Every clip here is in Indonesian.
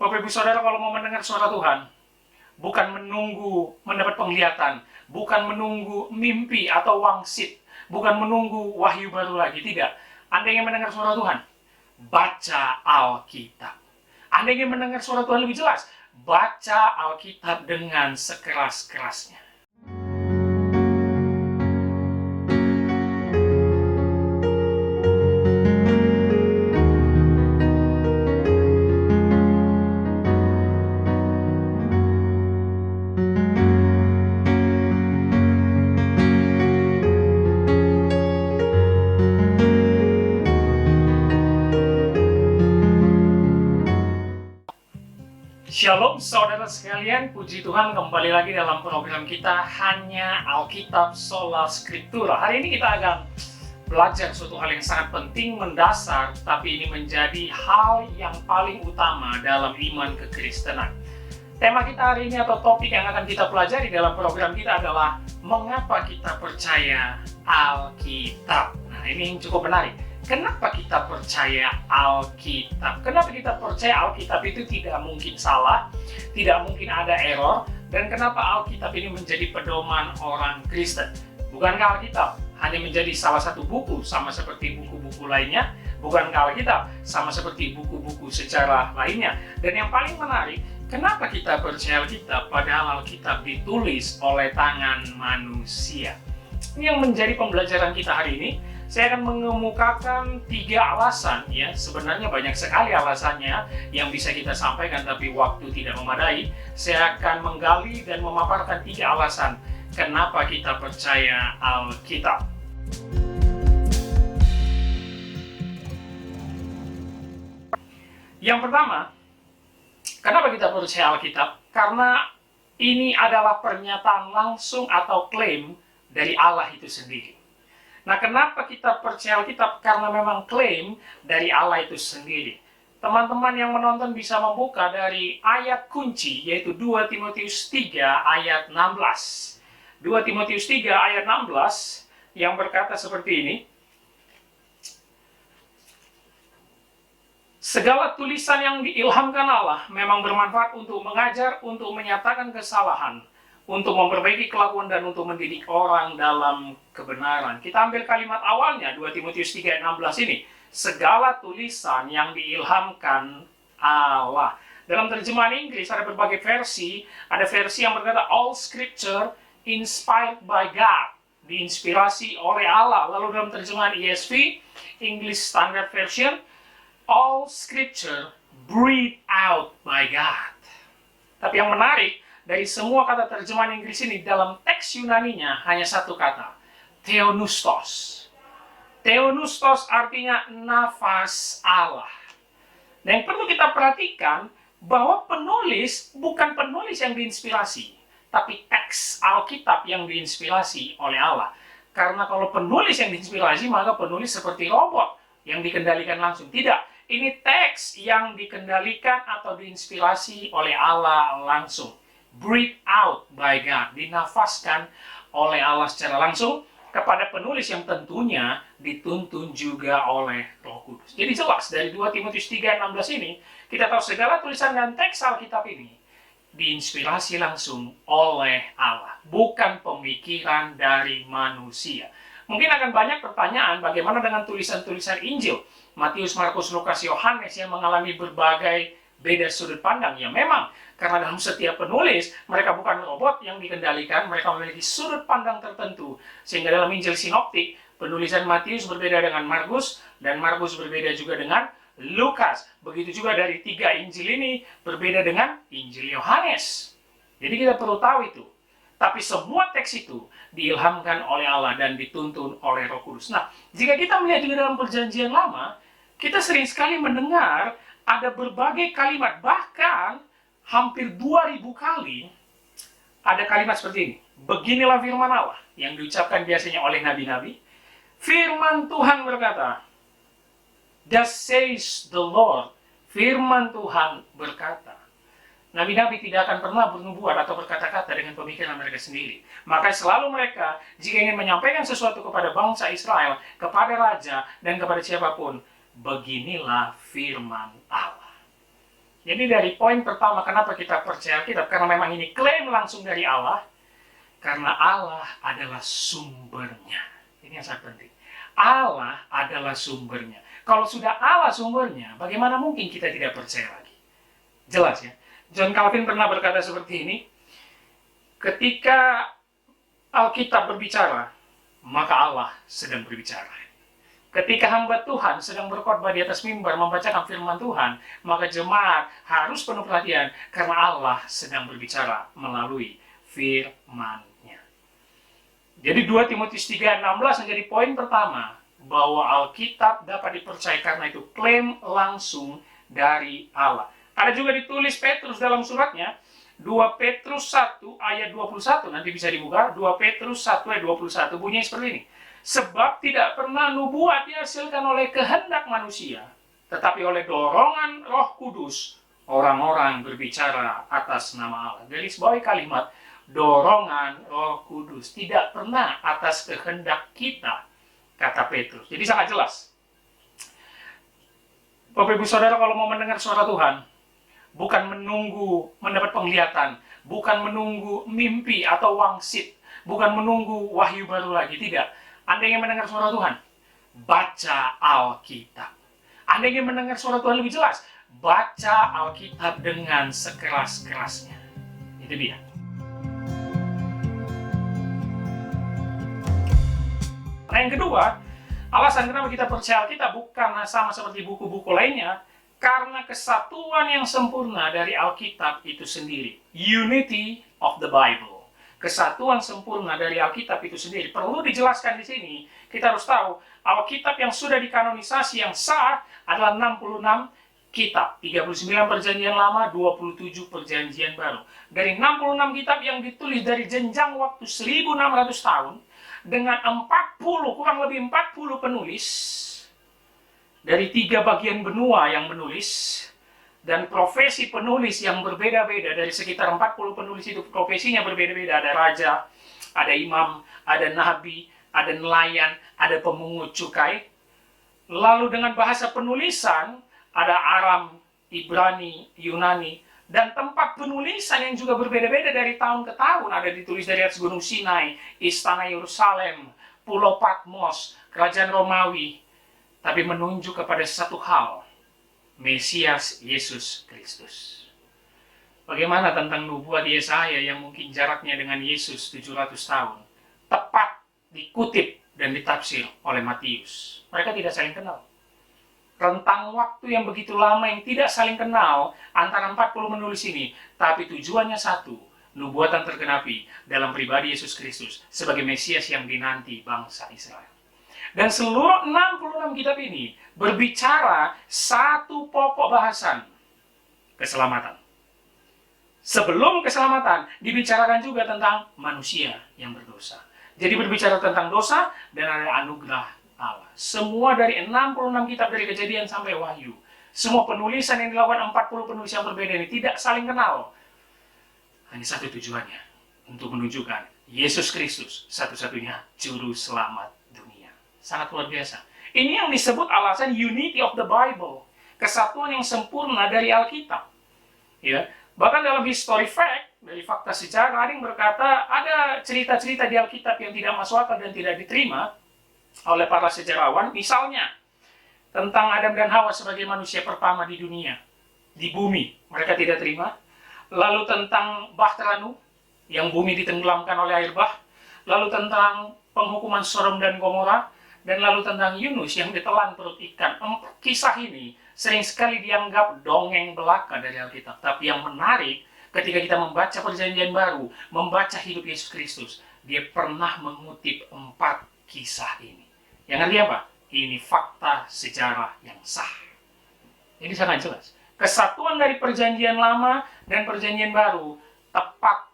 Bapak Ibu Saudara, kalau mau mendengar suara Tuhan, bukan menunggu mendapat penglihatan, bukan menunggu mimpi atau wangsit, bukan menunggu wahyu baru lagi, tidak. Anda ingin mendengar suara Tuhan, baca Alkitab. Anda ingin mendengar suara Tuhan lebih jelas, baca Alkitab dengan sekeras-kerasnya. Shalom saudara sekalian, puji Tuhan kembali lagi dalam program kita Hanya Alkitab Sola Scriptura. Hari ini kita akan belajar suatu hal yang sangat penting, mendasar, tapi ini menjadi hal yang paling utama dalam iman kekristenan. Tema kita hari ini atau topik yang akan kita pelajari dalam program kita adalah mengapa kita percaya Alkitab. Nah, ini yang cukup menarik. Kenapa kita percaya Alkitab? Kenapa kita percaya Alkitab itu tidak mungkin salah, tidak mungkin ada error, dan kenapa Alkitab ini menjadi pedoman orang Kristen? Bukankah Alkitab hanya menjadi salah satu buku sama seperti buku-buku lainnya? Bukankah Alkitab sama seperti buku-buku sejarah lainnya? Dan yang paling menarik, kenapa kita percaya Alkitab padahal Alkitab ditulis oleh tangan manusia? Ini yang menjadi pembelajaran kita hari ini. Saya akan mengemukakan 3 alasan, ya. Sebenarnya banyak sekali alasannya yang bisa kita sampaikan, tapi waktu tidak memadai. Saya akan menggali dan memaparkan 3 alasan kenapa kita percaya Alkitab. Yang pertama, kenapa kita percaya Alkitab? Karena ini adalah pernyataan langsung atau klaim dari Allah itu sendiri. Nah, kenapa kita percaya Alkitab? Karena memang klaim dari Allah itu sendiri. Teman-teman yang menonton bisa membuka dari ayat kunci, yaitu 2 Timotius 3 ayat 16. 2 Timotius 3 ayat 16 yang berkata seperti ini. Segala tulisan yang diilhamkan Allah memang bermanfaat untuk mengajar, untuk menyatakan kesalahan, untuk memperbaiki kelakuan dan untuk mendidik orang dalam kebenaran. Kita ambil kalimat awalnya, 2 Timotius 3 ayat 16 ini. Segala tulisan yang diilhamkan Allah. Dalam terjemahan Inggris ada berbagai versi. Ada versi yang berkata all scripture inspired by God. Diinspirasi oleh Allah. Lalu dalam terjemahan ESV, English Standard Version, all scripture breathed out by God. Tapi yang menarik, dari semua kata terjemahan Inggris ini, dalam teks Yunaninya hanya satu kata, theopneustos. Theopneustos artinya nafas Allah. Dan yang perlu kita perhatikan, bahwa penulis bukan penulis yang diinspirasi, tapi teks Alkitab yang diinspirasi oleh Allah. Karena kalau penulis yang diinspirasi, maka penulis seperti robot yang dikendalikan langsung. Tidak, ini teks yang dikendalikan atau diinspirasi oleh Allah langsung. Breathed out by God, dinafaskan oleh Allah secara langsung kepada penulis yang tentunya dituntun juga oleh Roh Kudus. Jadi jelas dari 2 Timotius 3:16 ini, kita tahu segala tulisan dan teks Alkitab ini diinspirasi langsung oleh Allah, bukan pemikiran dari manusia. Mungkin akan banyak pertanyaan, bagaimana dengan tulisan-tulisan Injil? Matius, Markus, Lukas, Yohanes yang mengalami berbagai beda sudut pandang. Ya memang, karena dalam setiap penulis, mereka bukan robot yang dikendalikan, mereka memiliki sudut pandang tertentu. Sehingga dalam Injil Sinoptik, penulisan Matius berbeda dengan Markus, dan Markus berbeda juga dengan Lukas. Begitu juga dari 3 Injil ini berbeda dengan Injil Yohanes. Jadi kita perlu tahu itu. Tapi semua teks itu diilhamkan oleh Allah dan dituntun oleh Roh Kudus. Nah, jika kita melihat juga dalam Perjanjian Lama, kita sering sekali mendengar ada berbagai kalimat, bahkan hampir 2000 kali ada kalimat seperti ini. Beginilah firman Allah yang diucapkan biasanya oleh nabi-nabi. Firman Tuhan berkata, thus says the Lord. Firman Tuhan berkata. Nabi-nabi tidak akan pernah bernubuat atau berkata-kata dengan pemikiran mereka sendiri. Maka selalu mereka, jika ingin menyampaikan sesuatu kepada bangsa Israel, kepada raja, dan kepada siapapun, beginilah firman Allah. Jadi dari poin pertama, kenapa kita percaya Alkitab? Karena memang ini klaim langsung dari Allah, karena Allah adalah sumbernya. Ini yang sangat penting. Allah adalah sumbernya. Kalau sudah Allah sumbernya, bagaimana mungkin kita tidak percaya lagi? Jelas ya. John Calvin pernah berkata seperti ini, ketika Alkitab berbicara, maka Allah sedang berbicara. Ketika hamba Tuhan sedang berkhotbah di atas mimbar membacakan firman Tuhan, maka jemaat harus penuh perhatian karena Allah sedang berbicara melalui firman-Nya. Jadi 2 Timotius 3:16 menjadi poin pertama bahwa Alkitab dapat dipercaya karena itu klaim langsung dari Allah. Ada juga ditulis Petrus dalam suratnya, 2 Petrus 1 ayat 21, nanti bisa dibuka, 2 Petrus 1 ayat 21, bunyinya seperti ini. Sebab tidak pernah nubuat dihasilkan oleh kehendak manusia, tetapi oleh dorongan Roh Kudus, orang-orang berbicara atas nama Allah. Garis bawahi kalimat, dorongan Roh Kudus. Tidak pernah atas kehendak kita, kata Petrus. Jadi sangat jelas. Bapak Ibu Saudara, kalau mau mendengar suara Tuhan, bukan menunggu mendapat penglihatan, bukan menunggu mimpi atau wangsit, bukan menunggu wahyu baru lagi, tidak. Anda ingin mendengar suara Tuhan? Baca Alkitab. Anda ingin mendengar suara Tuhan lebih jelas? Baca Alkitab dengan sekeras-kerasnya. Itu dia. Nah, yang kedua, alasan kenapa kita percaya Alkitab bukan sama seperti buku-buku lainnya, karena kesatuan yang sempurna dari Alkitab itu sendiri. Unity of the Bible. Kesatuan sempurna dari Alkitab itu sendiri. Perlu dijelaskan di sini, kita harus tahu, Alkitab yang sudah dikanonisasi yang sah adalah 66 kitab. 39 perjanjian lama, 27 perjanjian baru. Dari 66 kitab yang ditulis dari jenjang waktu 1600 tahun, dengan 40, kurang lebih 40 penulis, dari 3 bagian benua yang menulis, dan profesi penulis yang berbeda-beda. Dari sekitar 40 penulis itu profesinya berbeda-beda. Ada raja, ada imam, ada nabi, ada nelayan, ada pemungut cukai. Lalu dengan bahasa penulisan, ada Aram, Ibrani, Yunani, dan tempat penulisan yang juga berbeda-beda dari tahun ke tahun. Ada ditulis dari atas Gunung Sinai, Istana Yerusalem, Pulau Patmos, Kerajaan Romawi. Tapi menunjuk kepada satu hal, Mesias Yesus Kristus. Bagaimana tentang nubuat Yesaya yang mungkin jaraknya dengan Yesus 700 tahun? Tepat dikutip dan ditafsir oleh Matius. Mereka tidak saling kenal. Rentang waktu yang begitu lama yang tidak saling kenal antara 40 menulis ini, tapi tujuannya satu, nubuatan tergenapi dalam pribadi Yesus Kristus sebagai Mesias yang dinanti bangsa Israel. Dan seluruh 66 kitab ini berbicara satu pokok bahasan, keselamatan. Sebelum keselamatan, dibicarakan juga tentang manusia yang berdosa. Jadi berbicara tentang dosa dan ada anugerah Allah. Semua dari 66 kitab dari Kejadian sampai Wahyu. Semua penulisan yang dilakukan 40 penulis yang berbeda ini tidak saling kenal. Hanya satu tujuannya, untuk menunjukkan Yesus Kristus satu-satunya juru selamat dunia. Sangat luar biasa. Ini yang disebut alasan unity of the Bible. Kesatuan yang sempurna dari Alkitab. Ya, bahkan dalam history fact, dari fakta sejarah, ada yang berkata ada cerita-cerita di Alkitab yang tidak masuk akal dan tidak diterima oleh para sejarawan. Misalnya, tentang Adam dan Hawa sebagai manusia pertama di dunia, di bumi, mereka tidak terima. Lalu tentang Bahtera Nuh, yang bumi ditenggelamkan oleh air bah. Lalu tentang penghukuman Sodom dan Gomora. Dan lalu tentang Yunus yang ditelan perut ikan. Kisah ini sering sekali dianggap dongeng belaka dari Alkitab. Tapi yang menarik, ketika kita membaca Perjanjian Baru, membaca hidup Yesus Kristus, dia pernah mengutip 4 kisah ini. Yang artinya apa? Ini fakta sejarah yang sah. Ini sangat jelas. Kesatuan dari Perjanjian Lama dan Perjanjian Baru tepat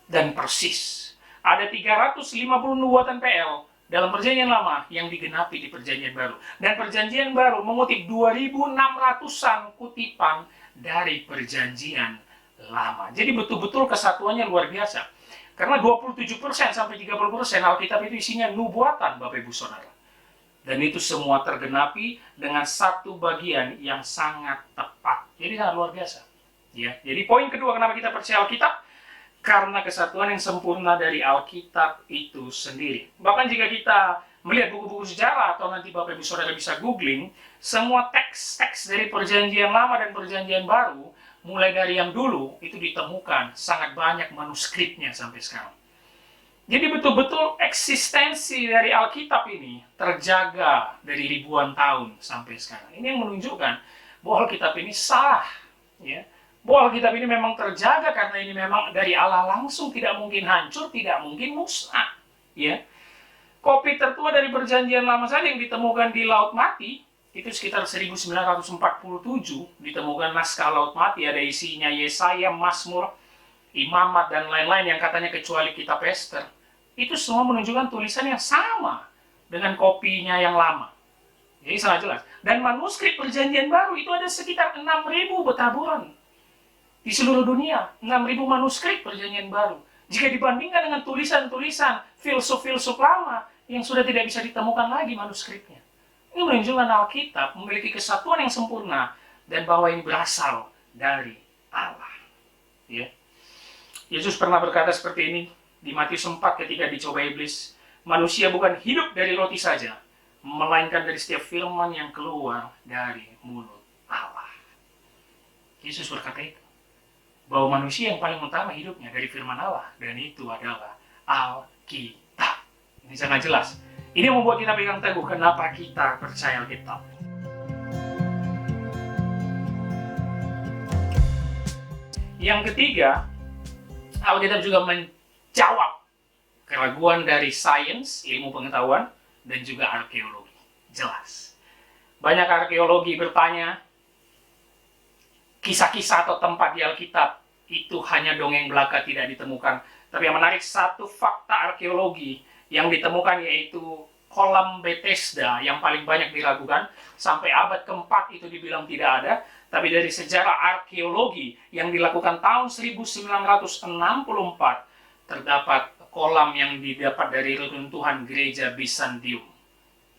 dan persis. Ada 350 nubuatan PL dalam Perjanjian Lama yang digenapi di Perjanjian Baru. Dan Perjanjian Baru mengutip 2.600-an kutipan dari Perjanjian Lama. Jadi betul-betul kesatuannya luar biasa. Karena 27% sampai 30% Alkitab itu isinya nubuatan, Bapak Ibu Saudara. Dan itu semua tergenapi dengan satu bagian yang sangat tepat. Jadi sangat luar biasa. Ya, jadi poin kedua kenapa kita percaya Alkitab? Karena kesatuan yang sempurna dari Alkitab itu sendiri. Bahkan jika kita melihat buku-buku sejarah atau nanti Bapak Ibu Saudara bisa googling, semua teks-teks dari Perjanjian Lama dan Perjanjian Baru, mulai dari yang dulu, itu ditemukan sangat banyak manuskripnya sampai sekarang. Jadi betul-betul eksistensi dari Alkitab ini terjaga dari ribuan tahun sampai sekarang. Ini yang menunjukkan bahwa Alkitab ini sah, ya. Bahwa Alkitab ini memang terjaga karena ini memang dari Allah langsung, tidak mungkin hancur, tidak mungkin musnah, ya. Kopi tertua dari Perjanjian Lama saja yang ditemukan di Laut Mati itu sekitar 1947 ditemukan naskah Laut Mati, ada isinya Yesaya, Mazmur, Imamat dan lain-lain yang katanya kecuali kitab Ester. Itu semua menunjukkan tulisan yang sama dengan kopinya yang lama. Jadi sangat jelas. Dan manuskrip Perjanjian Baru itu ada sekitar 6.000 bertaburan di seluruh dunia. 6.000 manuskrip Perjanjian Baru. Jika dibandingkan dengan tulisan-tulisan filsuf-filsuf lama yang sudah tidak bisa ditemukan lagi manuskripnya. Ini menunjukkan Alkitab memiliki kesatuan yang sempurna dan bahwa ini berasal dari Allah. Ya. Yesus pernah berkata seperti ini di Matius 4 ketika dicoba iblis, manusia bukan hidup dari roti saja, melainkan dari setiap firman yang keluar dari mulut Allah. Yesus berkata itu, bahwa manusia yang paling utama hidupnya dari firman Allah, dan itu adalah Alkitab. Ini sangat jelas. Ini membuat kita pegang teguh kenapa kita percaya Alkitab. Yang ketiga, Alkitab juga menjawab keraguan dari sains, ilmu pengetahuan, dan juga arkeologi. Jelas. Banyak arkeologi bertanya, kisah-kisah atau tempat di Alkitab itu hanya dongeng belaka, tidak ditemukan. Tapi yang menarik, satu fakta arkeologi yang ditemukan yaitu kolam Bethesda yang paling banyak diragukan. Sampai abad keempat itu dibilang tidak ada. Tapi dari sejarah arkeologi yang dilakukan tahun 1964, terdapat kolam yang didapat dari reruntuhan gereja Bizantium.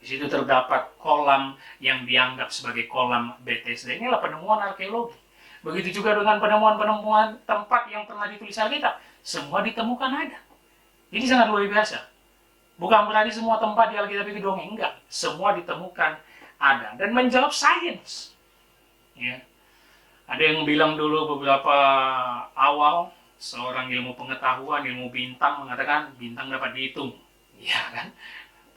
Di situ terdapat kolam yang dianggap sebagai kolam Bethesda. Inilah penemuan arkeologi. Begitu juga dengan penemuan-penemuan tempat yang pernah ditulis Alkitab. Semua ditemukan ada. Ini sangat luar biasa. Bukan berarti semua tempat di Alkitab itu dongeng. Enggak. Semua ditemukan ada. Dan menjawab sains. Ya. Ada yang bilang dulu beberapa awal, seorang ilmu pengetahuan, ilmu bintang mengatakan bintang dapat dihitung. Ya kan?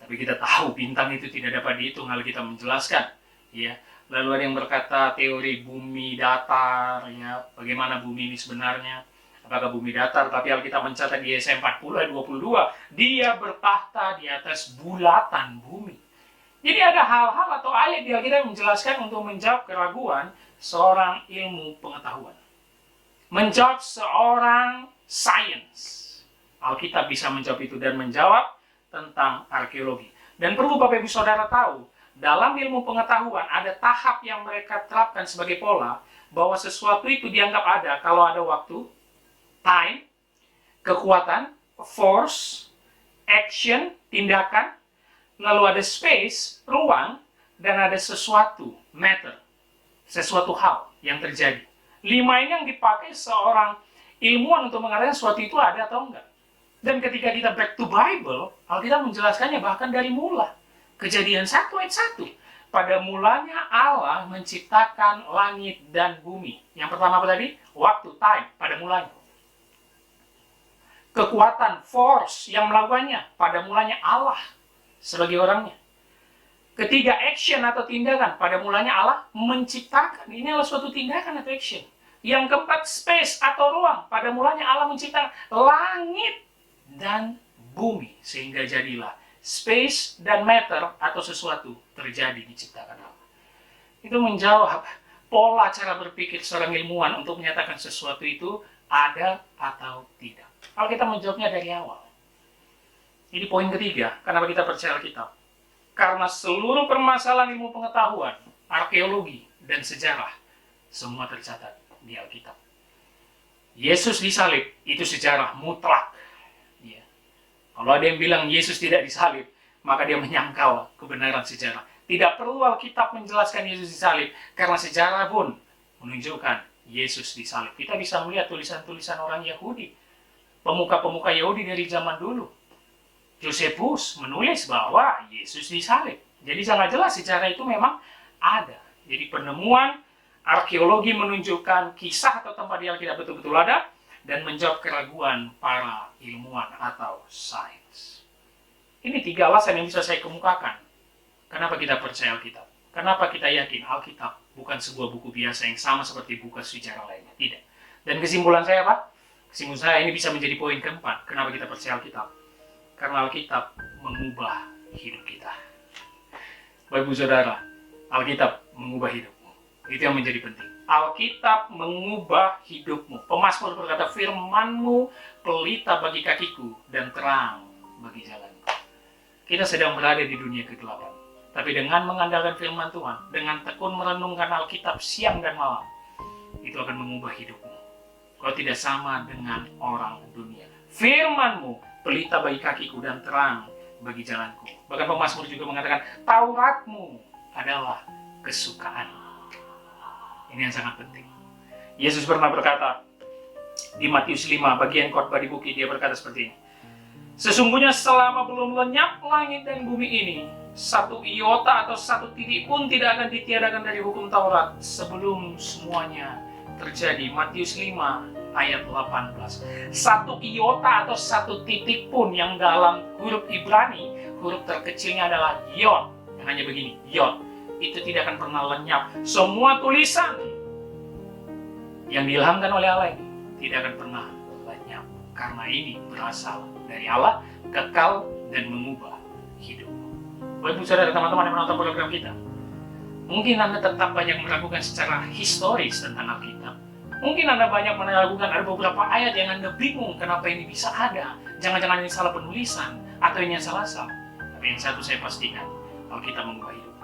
Tapi kita tahu bintang itu tidak dapat dihitung, Alkitab menjelaskan. Ya. Lalu ada yang berkata teori bumi datar, ya, bagaimana bumi ini sebenarnya. Apakah bumi datar? Tapi Alkitab mencatat di Yesaya 40 ayat 22, dia bertahta di atas bulatan bumi. Jadi ada hal-hal atau ayat di Alkitab menjelaskan untuk menjawab keraguan seorang ilmu pengetahuan. Menjawab seorang sains. Alkitab bisa menjawab itu dan menjawab tentang arkeologi. Dan perlu Bapak Ibu Saudara tahu, dalam ilmu pengetahuan ada tahap yang mereka terapkan sebagai pola bahwa sesuatu itu dianggap ada kalau ada waktu, time, kekuatan, force, action, tindakan, lalu ada space, ruang, dan ada sesuatu, matter, sesuatu hal yang terjadi. 5 ini yang dipakai seorang ilmuwan untuk mengatakan sesuatu itu ada atau enggak. Dan ketika kita back to Bible, Alkitab menjelaskannya bahkan dari mula. Kejadian 1 ayat 1. Pada mulanya Allah menciptakan langit dan bumi. Yang pertama apa tadi? Waktu, time, pada mulanya. Kekuatan, force yang melakukannya, pada mulanya Allah sebagai orangnya. Ketiga, action atau tindakan. Pada mulanya Allah menciptakan. Ini adalah suatu tindakan atau action. Yang keempat, space atau ruang. Pada mulanya Allah menciptakan langit dan bumi. Sehingga jadilah space dan matter atau sesuatu terjadi diciptakan Allah. Itu menjawab pola cara berpikir seorang ilmuwan untuk menyatakan sesuatu itu ada atau tidak. Kalau kita menjawabnya dari awal. Ini poin ketiga, kenapa kita percaya Alkitab. Karena seluruh permasalahan ilmu pengetahuan, arkeologi, dan sejarah, semua tercatat di Alkitab. Yesus disalib, itu sejarah mutlak. Ya. Kalau ada yang bilang Yesus tidak disalib, maka dia menyangkal kebenaran sejarah. Tidak perlu Alkitab menjelaskan Yesus disalib, karena sejarah pun menunjukkan Yesus disalib. Kita bisa melihat tulisan-tulisan orang Yahudi, pemuka-pemuka Yahudi dari zaman dulu. Josephus menulis bahwa Yesus disalib. Jadi sangat jelas secara itu memang ada. Jadi penemuan arkeologi menunjukkan kisah atau tempat di Alkitab betul-betul ada dan menjawab keraguan para ilmuwan atau sains. Ini 3 alasan yang bisa saya kemukakan. Kenapa kita percaya Alkitab? Kenapa kita yakin Alkitab bukan sebuah buku biasa yang sama seperti buku sejarah lainnya? Tidak. Dan kesimpulan saya apa? Kesimpulan saya ini bisa menjadi poin keempat. Kenapa kita percaya Alkitab? Karena Alkitab mengubah hidup kita. Bapak Ibu Saudara, Alkitab mengubah hidupmu. Itu yang menjadi penting. Alkitab mengubah hidupmu. Pemazmur berkata, firman-Mu pelita bagi kakiku dan terang bagi jalanku. Kita sedang berada di dunia kegelapan. Tapi dengan mengandalkan firman Tuhan, dengan tekun merenungkan Alkitab siang dan malam, itu akan mengubah hidupmu. Kau tidak sama dengan orang dunia. Firman-Mu pelita bagi kakiku dan terang bagi jalanku. Bahkan pemazmur juga mengatakan, Taurat-Mu adalah kesukaan. Ini yang sangat penting. Yesus pernah berkata di Matius 5 bagian khotbah di bukit, dia berkata seperti ini. Sesungguhnya selama belum lenyap langit dan bumi ini, satu iota atau satu titik pun tidak akan ditiadakan dari hukum Taurat sebelum semuanya terjadi. Matius 5 ayat 18. Satu iota atau satu titik pun yang dalam huruf Ibrani, huruf terkecilnya adalah yod, yang hanya begini, yod, itu tidak akan pernah lenyap. Semua tulisan yang diilhamkan oleh Allah ini tidak akan pernah lenyap, karena ini berasal dari Allah, kekal dan mengubah hidup. Bapak Ibu Saudara, teman-teman yang menonton program kita, mungkin Anda tetap banyak meragukan secara historis tentang Alkitab. Mungkin Anda banyak meragukan, ada beberapa ayat yang Anda bingung kenapa ini bisa ada. Jangan-jangan ini salah penulisan atau ini yang salah. Tapi yang satu saya pastikan, Alkitab mengubah hidup.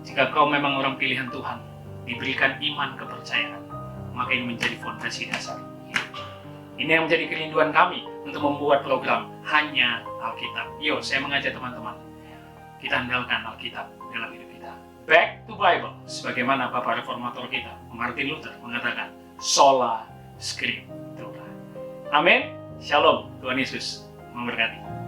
Jika kau memang orang pilihan Tuhan, diberikan iman kepercayaan, maka ini menjadi fondasi dasar hidup. Ini yang menjadi kerinduan kami untuk membuat program Hanya Alkitab. Yo, saya mengajak teman-teman, kita andalkan Alkitab dalam hidup kita. Back to Bible, sebagaimana Bapak Reformator kita, Martin Luther, mengatakan Sola Scriptura. Amin. Shalom. Tuhan Yesus memberkati.